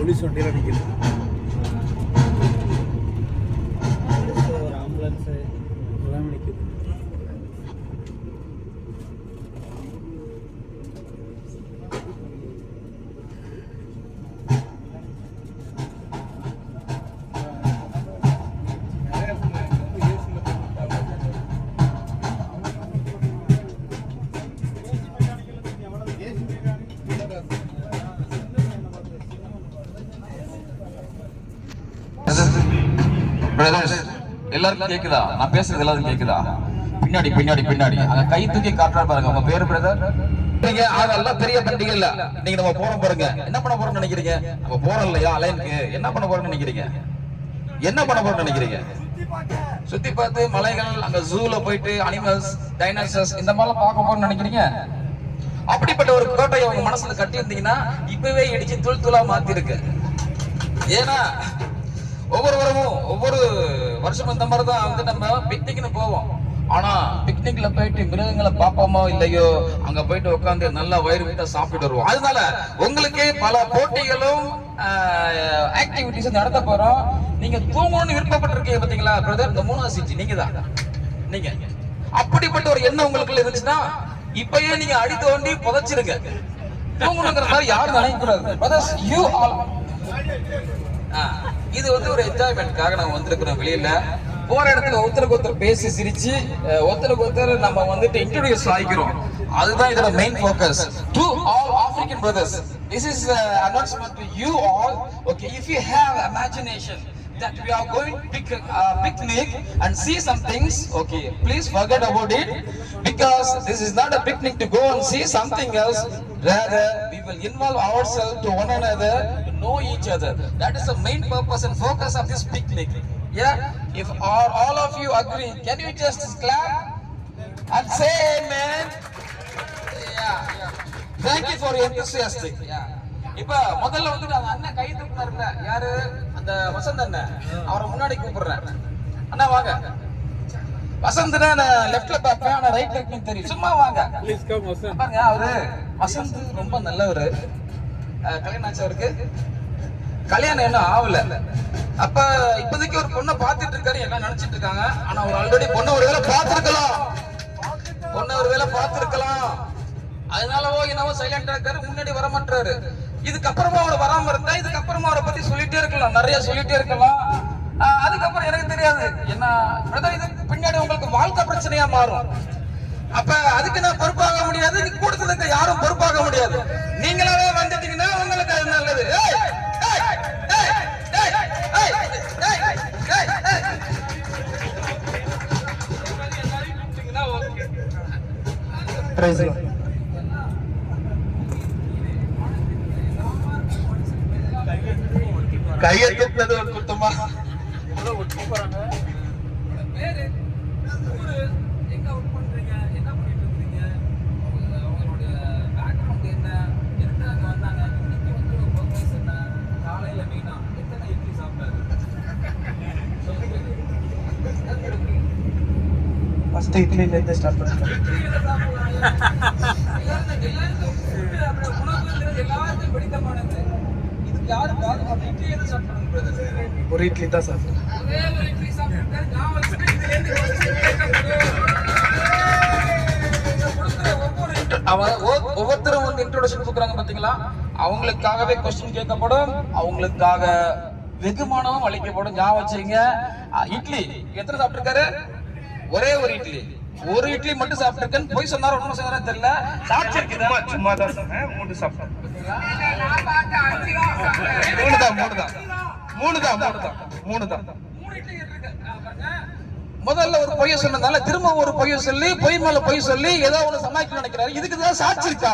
Police வண்டியில் நிற்கிது. ஒரு ஆம்புலன்ஸு எல்லாமே நிற்கிது. எல்லாருக்கும் கேக்குதா? நான் பேசுறது எல்லாருக்கும் கேக்குதா? பின்னாடி பின்னாடி பின்னாடி அங்க கை தூக்கி காட்டுறா பாருங்க. உங்க பேரு பிரதர்? நீங்க அதெல்லாம் பெரிய பண்டிகை இல்ல. நீங்க நம்ம போறோம் பாருங்க. என்ன பண்ண போறோம்னு நினைக்கிறீங்க? நம்ம போறோம் இல்லையா அலைனுக்கு? என்ன பண்ண போறோம்னு நினைக்கிறீங்க? என்ன பண்ண போறோம்னு நினைக்கிறீங்க? சுத்தி பார்த்து மலைகள், அங்க ஜூல போயிட்டு அனிமல்ஸ், டைனோசர்ஸ் இந்த மாதிரிலாம் பார்க்க போறோம்னு நினைக்கிறீங்க? அப்படிப்பட்ட ஒரு கோட்டையை உங்க மனசுல கட்டி இருந்தீங்கன்னா இப்பவே இடிச்சு தூள் தூளா மாத்தி இருக்கு. ஏன்னா ஒவ்வொரு வருஷமும் இந்த மாதிரி தான் வந்து நம்ம பிக்னிக்னு போவோம். ஆனா பிக்னிக்ல போயிட்டு மிருகங்களை பார்ப்போமோ இல்லையோ, அங்க போயிட்டு உட்காந்து நல்லா வயிறு விட்டா சாப்பிட்டு வருவோம். அதனால உங்களுக்கு பல போட்டிகளும் ஆக்டிவிட்டிஸ் நடத்த போறோம். நீங்க தூங்கணும்னு விருப்பப்பட்டிருக்கீங்க பாத்தீங்களா பிரதர்? இந்த 3வது சீட் நீங்க தான். நீங்க அப்படிப்பட்ட ஒரு எண்ணம் உங்களுக்குள்ள இருந்துச்சுன்னா இப்பயே நீங்க அடி தோண்டி புதைச்சிருங்க. தூங்கணுங்கிற மாதிரி யாரும் நினைக்க கூடாது பிரதர்ஸ். யூ ஆல் இது வந்து ஒரு என்ஜாய்மெண்ட்காக நம்ம வந்திருக்கிறோம். வெளியில போற இடத்துல ஒருத்தருக்கு ஒருத்தர் பேசி சிரிச்சு ஒருத்தருக்கு ஒருத்தர் நம்ம வந்துட்டு இன்ட்ரோடியூஸ் ஆகிக்கிறோம். அதுதான் இதோட main focus. To all African brothers, this is announcement to you all. Okay, if you have imagination that we are going picnic and see some things, okay, please forget about it, because this is not a picnic to go and see something else. Rather, we will involve ourselves to one another, to know each other. That is the main purpose and focus of this picnic. Yeah, if all of you agree, can you just clap and say amen? Yeah. Thank you for your enthusiastic. Yeah. இப்ப முதல்ல வந்து அந்த அண்ணன் கை தூக்குனாருல, யாரு? அந்த வசந்த் அண்ணன். அவரை முன்னாடி கூப்பிடுறேன். அண்ணா வாங்க. வசந்த்னா நான் லெஃப்ட்ல பாப்பேன், ஆனா ரைட்ல எனக்கு தெரியும். சும்மா வாங்க. Please come Vasanth. பாருங்க, அவரு வசந்த் ரொம்ப நல்லவரு. கல்யாணம் ஆச்சு அவருக்கு? கல்யாணம் இன்னும் ஆகல. அப்ப இப்போதைக்கு ஒரு பொண்ணை பார்த்துட்டு இருக்காரு, எல்லாம் நினைச்சிட்டு இருக்காங்க. ஆனா அவர் ஆல்ரெடி பொண்ணை ஒருவேளை பார்த்திருக்கலாம். அதனாலவோ என்னவோ சைலண்டா இருக்காரு, முன்னாடி வர மாட்டாரு. இதுக்கப்புறமா அவர் வராம இருந்தா இதுக்கப்புறமா அவரை பத்தி சொல்லிட்டே இருக்கலாம், நிறைய சொல்லிட்டே இருக்கலாம். அதுக்கப்புறம் எனக்கு தெரியாது என்ன பிரதர், இது பின்னாடி உங்களுக்கு வாழ்க்கை பிரச்சனையா மாறும். அப்ப அதுக்கு நான் பொறுப்பாக முடியாது, நீ கொடுத்ததுக்கு யாரும் பொறுப்பாக முடியாது. நீங்களாவே வந்துட்டீங்கன்னா உங்களுக்கு அது நல்லது. கையை தூக்குனது ஒரு குத்தமா? ஃபர்ஸ்ட் இட்லில இருந்து ஸ்டார்ட் பண்ணுங்க. ஒரு இட்லி தான் சாப்பிடுறேன். ஒவ்வொருத்தரும் வந்து இன்ட்ரோடக்ஷன் கொடுக்குறாங்க பாத்தீங்களா? அவங்களுக்காகவே கொஸ்டின் கேட்கப்படும், அவங்களுக்காக வெகுமானமும் அளிக்கப்படும். ஞாபகம் வச்சுங்க. இட்லி எத்தனை சாப்பிட்டுருக்காரு? ஒரே ஒரு இட்லி. ஒரு இட்லி மட்டும் சாப்பிட்டுருக்கேன்னு போய் சொன்னாரு, ஒன்னும் சொன்னாரா தெரியல. சாட்சி இருக்குதா? சும்மா தான் சொன்னேன். 3 சாப்பிட்டேன். 3 தான். முதல்ல ஒரு பொய்ய சொன்னதால திரும்ப ஒரு பொய்ய சொல்லி பொய் மேல பொய் சொல்லி ஏதோ ஒண்ணு சமாளிக்க நினைக்கிறாரு. இதுக்குதான் சாட்சி இருக்கா?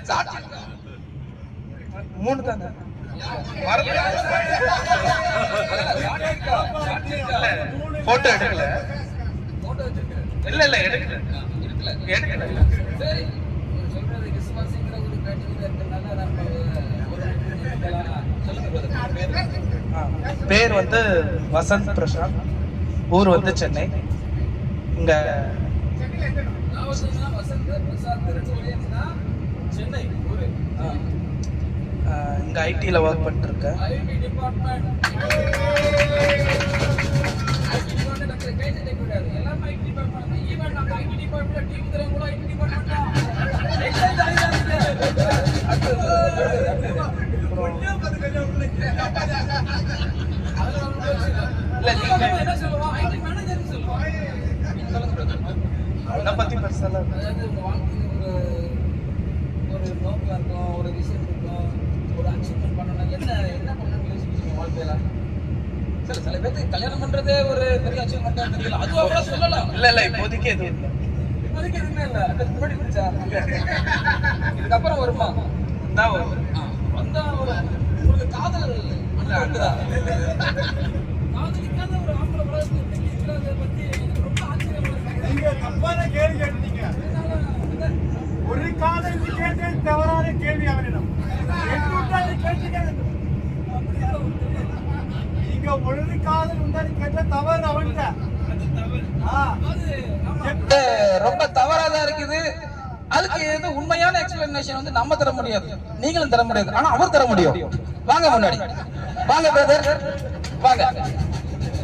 சாட்சி 3 தான். போட்டோ எடுக்கல. இல்ல எடுக்கல. பேர் வந்து வசந்த் பிரசாந்த், ஊர் வந்து சென்னை. இங்க இங்க ஐடில ஒர்க் பண்ணிட்டு இருக்கேன். ஐடி டிபார்ட்மெண்ட் எல்லாமே ஐடி டிபார்ட்மெண்ட். ஈவன் நம்ம ஐடி டிபார்ட்மெண்ட் டீம் தரம் கூட ஐடி டிபார்ட்மெண்ட் தான். இல்ல நீங்க என்ன சொல்லுவோம்? ஐடி மேனேஜர் சொல்லுவோம். அதை பத்தி பெருசாலாம் அதாவது உங்க வாழ்க்கையில ஒரு நோக்கம் இருக்கும், ஒரு விஷயம் இருக்கும், ஒரு அச்சீவ்மெண்ட் பண்ணணும். என்ன பண்ணணும்னு யோசிக்கிறீங்க வாழ்க்கையில? சில பேருக்கு கல்யாணம் பண்றதே ஒரு பெரிய அச்சீவ்மெண்டா தெரியல. அதுவும் அப்புறம் சொல்லலாம். இல்ல இப்போதைக்கு எதுவும் இல்லை. இப்போதைக்கு எதுவுமே இல்லை. அதுக்கு முன்னாடி இருந்துச்சா? இதுக்கப்புறம் வருமா? தான் வரும். வந்தா ஒரு உங்களுக்கு காதல் உண்டுதான். காதலிக்காத ஒரு ஆம்பளை உலகத்தில் இன்னைக்கு இருக்கிறத பத்தி எனக்கு ரொம்ப ஆச்சரியமா இருக்கு. நீங்க தப்பான கேள்வி கேட்டீங்க. ஒரு காதல் கேட்டேன், தவறான கேள்வி அவனிடம். நீங்க ஒரு காதல் உண்டான்னு கேட்ட தவறு அவன்தான். ரொம்ப தவறாதான் இருக்குது. அதுக்கு எது உண்மையான எக்ஸ்பிளனேஷன் வந்து நம்ம தர முடியாது, நீங்களும் தர முடியாது. ஆனா அவர் தர முடியும். வாங்க முன்னாடி வாங்க பிரதர், வாங்க.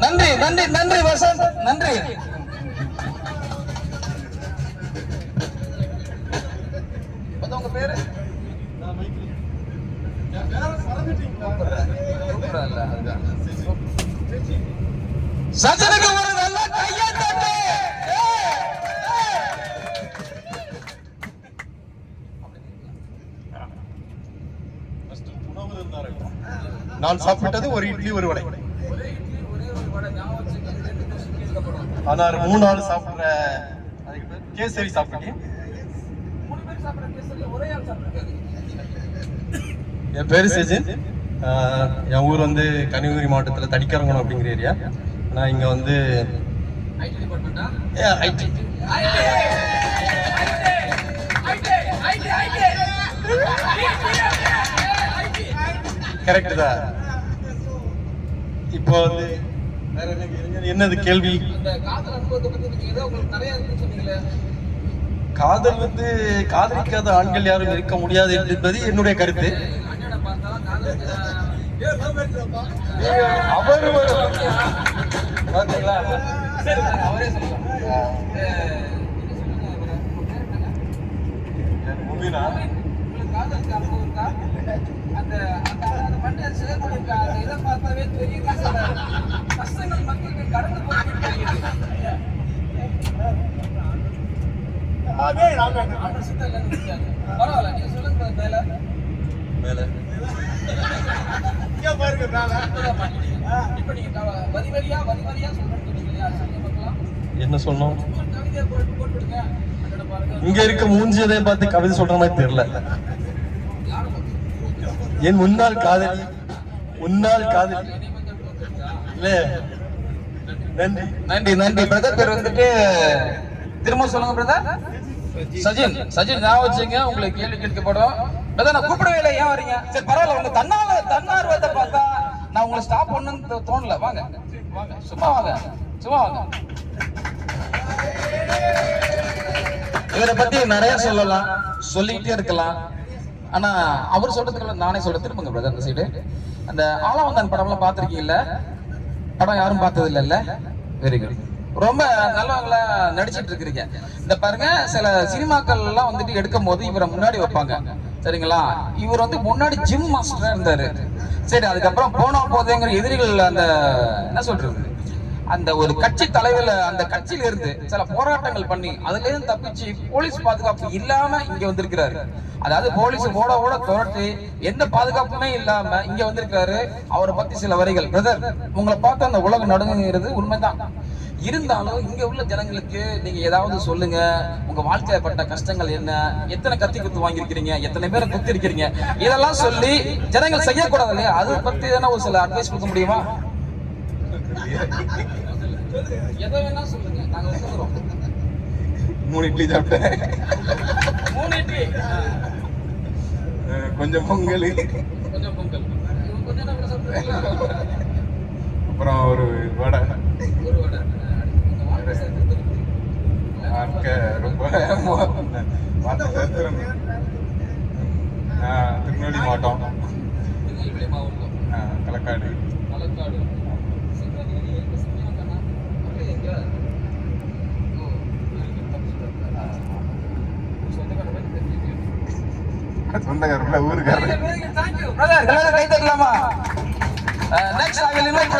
நன்றி நன்றி நன்றி வசந்த், நன்றி. உங்க பேரு? சஜனுக்கு ஒரு நல்ல கையை தட்டு. நான் சாப்பிட்டது ஒரு இட்லி ஒரு வடை. ஆனால் 3 நாள் சாப்பிடுற கேசரி சாப்பிட்டேன். என் பேரு சஜின். என் ஊர் வந்து கன்னியாகுமரி மாவட்டத்தில் தடிக்கரங்குணம் அப்படிங்கிற ஏரியா. நான் இங்க வந்து ஐடி கரெக்ட் தான். இப்போ வந்து வேற என்னது கேள்வி? காதல் வந்து காதலிக்காத ஆண்கள் யாரும் இருக்க முடியாது என்பது என்னுடைய கருத்து. அவர் பாத்தீங்களா? அவரே சொல்லலாம். அந்த பண்ண செயல்படுத்த இதை பார்த்தாவே தெரியுது. கஷ்டங்கள் மக்களுக்கு கடந்து போய் பரவாயில்ல, நீங்க சொல்லுங்க. மேல இப்ப நீங்க வரி வரியா சொல்றேன். என்ன சொன்னோம்? கவிதையை போட்டுடுங்க. இங்க இருக்க மூஞ்சியதை பார்த்து கவிதை சொல்ற மாதிரி தெரியல. என் முன்னாள் காதலி இல்ல. நன்றி நன்றி நன்றி பிரதர். பேர் வந்துட்டு திரும்ப சொல்லுங்க பிரதர். சஜின். ஞாபகம் வச்சுங்க, உங்களுக்கு கேள்வி கேட்கப்படும். பிரதர் நான் கூப்பிடவே இல்லை, ஏன் வரீங்க? சரி பரவாயில்ல, உங்க தன்னார்வத்தை பார்த்தா நான் உங்களை ஸ்டாப் பண்ணணும்னு தோணல. வாங்க சும்மா வாங்க. இவரை பத்தி நிறைய சொல்லலாம், சொல்லிக்கிட்டே இருக்கலாம். ஆனா அவர் சொல்றதுக்கு நானே சொல்ல திரும்புங்க பிரதர். அந்த சைடு அந்த ஆலவந்தான் படம்லாம் பார்த்திருக்கீங்கல்ல? படம் யாரும் பார்த்தது இல்லைல்ல? Very good. ரொம்ப நல்லவங்களா நடிச்சிட்டு இருக்கிறீங்க. இந்த பாருங்க, சில சினிமாக்கள் எல்லாம் வந்துட்டு எடுக்கும் போது இவரை முன்னாடி வைப்பாங்க, சரிங்களா? இவர் வந்து முன்னாடி ஜிம் மாஸ்டரா இருந்தாரு. சரி, அதுக்கப்புறம் போனா போதேங்கிற எதிரிகள் அந்த என்ன சொல்றது, அந்த ஒரு கட்சி தலைவர்ல அந்த கட்சியில இருந்து சில போராட்டங்கள் பண்ணி அதுல இருந்து தப்பிச்சு போலீஸ் பாதுகாப்பு இல்லாம இங்க வந்திருக்கிறாரு. அதாவது போலீஸ் ஓட துரட்டி எந்த பாதுகாப்புமே இல்லாம இங்க வந்திருக்காரு. அவரை பத்தி சில வரிகள். பிரதர், உங்களை பார்த்து அந்த உலகம் நடுங்குகிறது உண்மைதான். இருந்தாலும் இங்க உள்ள ஜனங்களுக்கு நீங்க ஏதாவது சொல்லுங்க. உங்க வாழ்க்கையில பட்ட கஷ்டங்கள் என்ன, எத்தனை கத்தி குத்து வாங்கியிருக்கிறீங்க, எத்தனை பேரை குத்தி இருக்கிறீங்க, இதெல்லாம் சொல்லி ஜனங்கள் செய்யக்கூடாது இல்லையா? அதை பத்தி தானே ஒரு சில அட்வைஸ் கொடுக்க முடியுமா? எதை வேணா சொல்லுங்க, நாங்க ஒத்துக்கிறோம். 3 இட்லி சாப்பிட்டேன். 3 இட்லி, கொஞ்சம் பொங்கல், அப்புறம் ஒரு வடை. ரொம்ப திருநெல்வேலி மாவட்டம். நெல்வேலி மாவட்டம் களக்காடு. களக்காடு. சிவகங்கை எங்க சிவகங்கை எங்க? ஓ, சொந்தக்கார மாதிரி தெரியுது. சொந்தக்காரர் ஊருக்காரர். Thank you, brother. எல்லாரும் கை தட்டலாமா? Next I will invite